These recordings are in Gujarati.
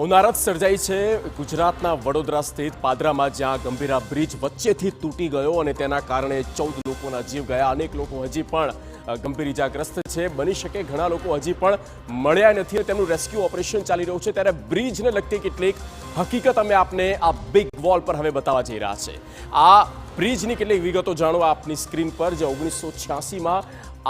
હોનારત સર્જાઈ છે ગુજરાતના વડોદરા સ્થિત પાદરામાં, જ્યાં ગંભીરા બ્રિજ વચ્ચેથી તૂટી ગયો અને તેના કારણે 14 લોકોના જીવ ગયા. અનેક લોકો હજી પણ ગંભીર ઇજાગ્રસ્ત છે. બની શકે ઘણા લોકો હજી પણ મળ્યા નથી. તેમનું રેસ્ક્યુ ઓપરેશન ચાલી રહ્યું છે. ત્યારે બ્રિજને લગતી કેટલીક હકીકત અમે આપને આ બિગ વોલ પર હવે બતાવવા જઈ રહ્યા છે. આ બ્રિજની કેટલીક વિગતો જાણો આપની સ્ક્રીન પર. જે 1986માં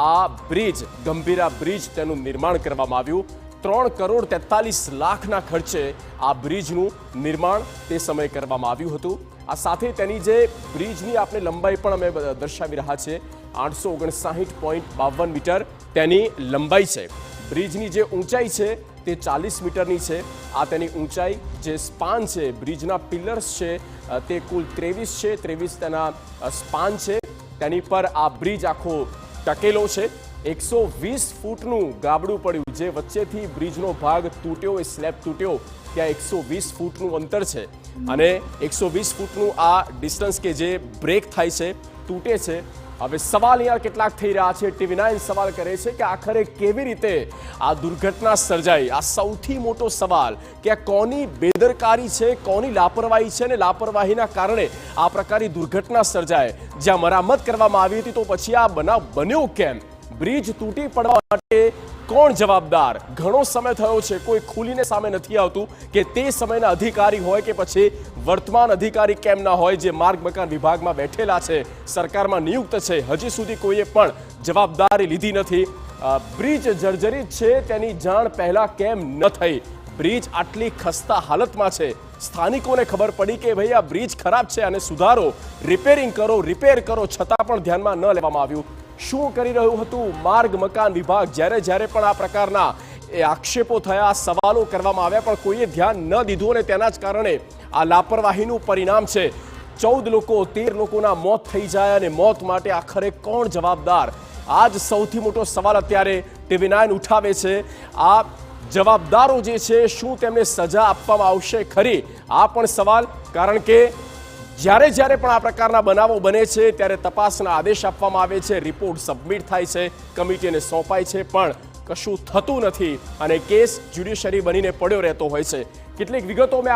આ બ્રિજ, ગંભીરા બ્રિજ, તેનું નિર્માણ કરવામાં આવ્યું. 3 કરોડ 43 લાખના ખર્ચે આ બ્રિજનું નિર્માણ તે સમયે કરવામાં આવ્યું હતું. આ સાથે તેની જે બ્રિજની આપણે લંબાઈ પણ અમે દર્શાવી રહ્યા છે. 859.52 મીટર તેની લંબાઈ છે. બ્રિજની જે ઊંચાઈ છે તે 40 મીટરની છે. આ તેની ઊંચાઈ. જે સ્પાન છે, બ્રિજના પિલર્સ છે, તે કુલ 23 છે. 23 તેના સ્પાન છે. તેની પર આ બ્રિજ આખો ટકેલો છે. 120 ફૂટનું ગાબડું પડ્યું. જે વચ્ચેથી બ્રિજનો ભાગ તૂટ્યો, એ સ્લેબ તૂટ્યો, ત્યાં 120 ફૂટનું અંતર છે. અને 120 ફૂટનું આ ડિસ્ટન્સ કે જે બ્રેક થાય છે, તૂટે છે. હવે સવાલ અહીંયા કેટલાક થઈ રહ્યા છે. TV9 સવાલ કરે છે કે આખરે કેવી રીતે આ દુર્ઘટના સર્જાઈ. આ સૌથી મોટો સવાલ કે આ કોની બેદરકારી છે, કોની લાપરવાહી છે, અને લાપરવાહીના કારણે આ પ્રકારની દુર્ઘટના સર્જાય. જ્યાં મરામત કરવામાં આવી હતી તો પછી આ બનાવ બન્યો કેમ? બ્રિજ તૂટી પડવા માટે કોણ જવાબદાર? ઘણો સમય થયો છે, કોઈ ખુલીને સામે નથી આવતું કે તે સમયના અધિકારી હોય કે પછી વર્તમાન અધિકારી કેમ ના હોય, જે માર્ગ મકાન વિભાગમાં બેઠેલા છે, સરકારમાં નિયુક્ત છે. હજી સુધી કોઈએ પણ જવાબદારી લીધી નથી. બ્રિજ જર્જરિત છે, તેની જાણ પહેલા કેમ ન થઈ? બ્રિજ આટલી ખસ્તા હાલતમાં છે, સ્થાનિકોને ખબર પડી કે ભાઈ આ બ્રિજ ખરાબ છે અને સુધારો, રિપેરિંગ કરો, રિપેર કરો, છતાં પણ ધ્યાનમાં ન લેવામાં આવ્યું. શું કરી રહ્યું હતું માર્ગ મકાન વિભાગ? જ્યારે પણ આ પ્રકારના આક્ષેપો થયા, સવાલો કરવામાં આવ્યા, પણ કોઈએ ધ્યાન ન દીધું અને તેના જ કારણે આ લાપરવાહીનું પરિણામ છે. 14 લોકો, 13 લોકોના મોત થઈ જાય. અને મોત માટે આખરે કોણ જવાબદાર? આ જ સૌથી મોટો સવાલ અત્યારે TV9 ઉઠાવે છે. આ જવાબદારો જે છે, શું તેમને સજા આપવામાં આવશે ખરી? આ પણ સવાલ. કારણ કે જ્યારે પણ આ પ્રકારના બનાવો બને છે ત્યારે તપાસના આદેશ આપવામાં આવે છે, રિપોર્ટ સબમિટ થાય છે, કમિટીને સોંપાય છે, પણ કશું થતું નથી અને કેસ જ્યુડિશિયરી બનીને પડ્યો રહેતો હોય છે. કેટલીક વિગતો મેં